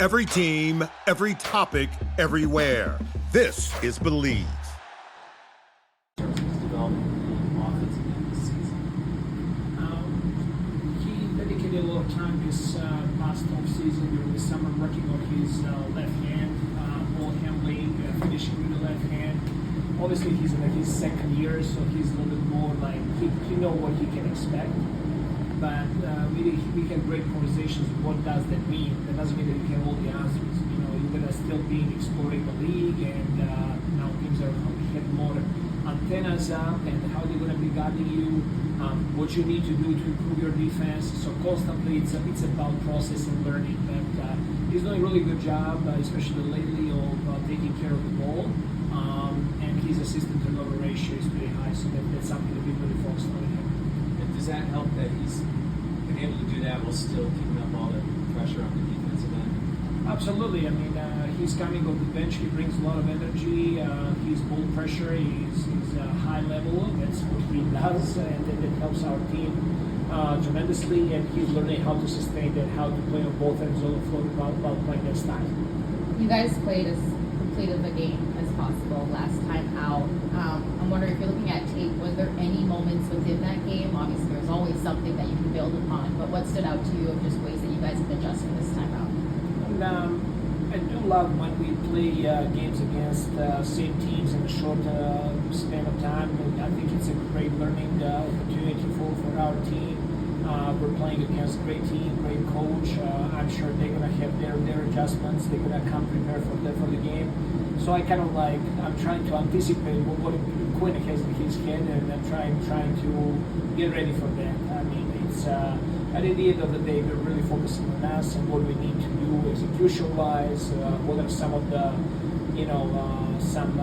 Every team, every topic, everywhere. This is Believe. He dedicated a lot of time this past off-season during the summer working on his left hand, ball handling, finishing with the left hand. Obviously, he's in his second year, so he's a little bit more like he know what he can expect. But we had great conversations. What does that mean? That doesn't mean that you have all the answers. You know, you're gonna still be exploring the league, and now teams are have more antennas up, and how they're gonna be guarding you. What you need to do to improve your defense. So constantly, it's about process and learning. But he's doing a really good job, especially lately, of taking care of the ball. And his assistant turnover ratio is pretty high, so that's something that we really focused on him. Does that help that he's been able to do that while still keeping up all the pressure on the defensive end? Absolutely. I mean, he's coming off the bench. He brings a lot of energy. He's ball pressure. He's high level. That's what he does, and that helps our team tremendously. And he's learning how to sustain that, how to play on both ends of the floor while playing their style. You guys played as complete of a game as possible last time out. I'm wondering if you're looking at tape, was there any moments within that game? Obviously, there's always something that you can build upon, but what stood out to you of just ways that you guys have adjusted this time out? And, I do love when we play games against same teams in a short span of time. I think it's a great learning opportunity for our team. We're playing against a great team, great coach. I'm sure they're going to have their adjustments. They're going to come prepared for the game. So I'm trying to anticipate what Quinn has in his head, and I'm trying to get ready for that. I mean, it's at the end of the day, we're really focusing on us and what we need to do execution-wise. What are some of the, some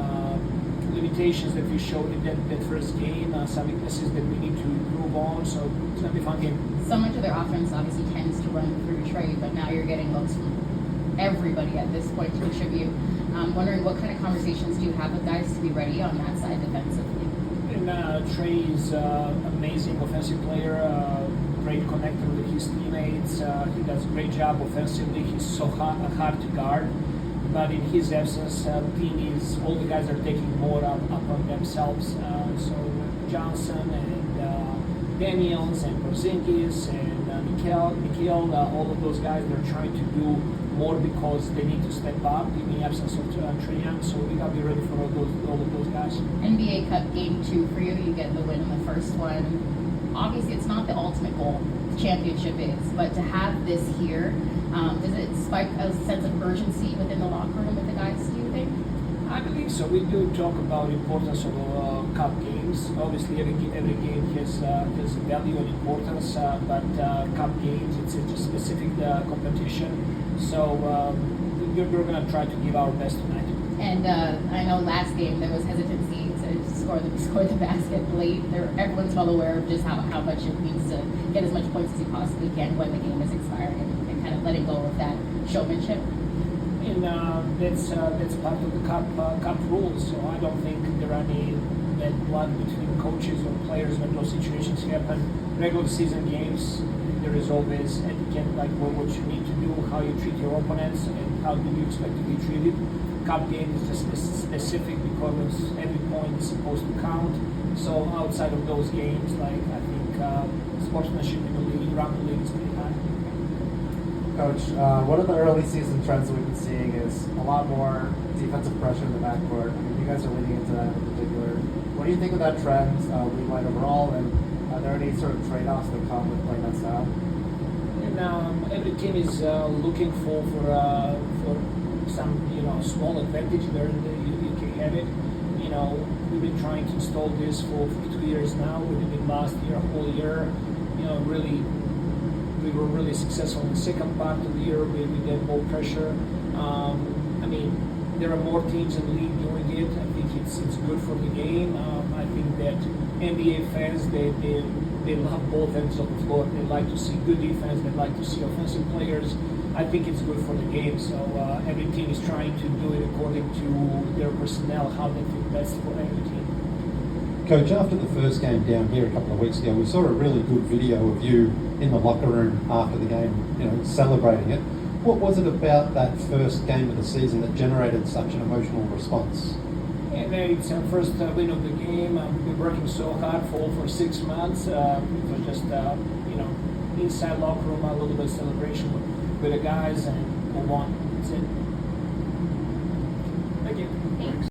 limitations that we showed in that first game, some weaknesses that we need to improve on. So it's going to be a fun game. So much of their offense obviously tends to run through Trey, but now you're getting looks from everybody at this point to contribute. I'm wondering what kind of conversations do you have with guys to be ready on that side defensively? And Trey is an amazing offensive player, great connector with his teammates. He does a great job offensively. He's so hard to guard. But in his absence, all the guys are taking more up on themselves. So Johnson and Daniels and Porzingis and Mikhail, all of those guys, they're trying to do more because they need to step up in the absence of Trae Young. So we gotta be ready for all of those guys. NBA Cup Game 2 for you. You get the win in the first one. Obviously, it's not the ultimate goal. The championship is, but to have this here, does it spike a sense of urgency within the locker room with the guys, do you think? I believe so. We do talk about the importance of cup games. Obviously, every game has value and importance, but cup games, it's a specific competition. So we're going to try to give our best tonight. And I know last game there was hesitancy to score the basket late. Everyone's well aware of just how much it means to get as much points as you possibly can when the game is expiring, and kind of letting go of that showmanship. And that's part of the cup rules. So I don't think there are any bad blood between coaches or players when those situations happen. Regular season games, there is always etiquette, like what you need to do, how you treat your opponents, and how do you expect to be treated. Cup game is just specific because every point is supposed to count. So outside of those games, I think sportsmanship in the league, around the league, is pretty high. Coach, one of the early season trends that we've been seeing is a lot more defensive pressure in the backcourt. I mean, you guys are leading into that in particular. What do you think of that trend, league-wide overall, and are there any sort of trade-offs that come with playing that style? And every team is looking for some small advantage where you can have it. We've been trying to install this for 2 years now. We did it last year, a whole year. We were really successful in the second part of the year with that ball pressure. There are more teams in the league doing it. I think it's good for the game. I think that NBA fans, they love both ends of the floor. They like to see good defense. They like to see offensive players. I think it's good for the game. So every team is trying to do it according to their personnel, how they think best for every team. Coach, after the first game down here a couple of weeks ago, we saw a really good video of you in the locker room after the game, celebrating it. What was it about that first game of the season that generated such an emotional response? And it's our first win of the game. We've been working so hard for 6 months. It was just, inside locker room, a little bit of celebration with the guys, and we won. That's it. Thank you. Thanks.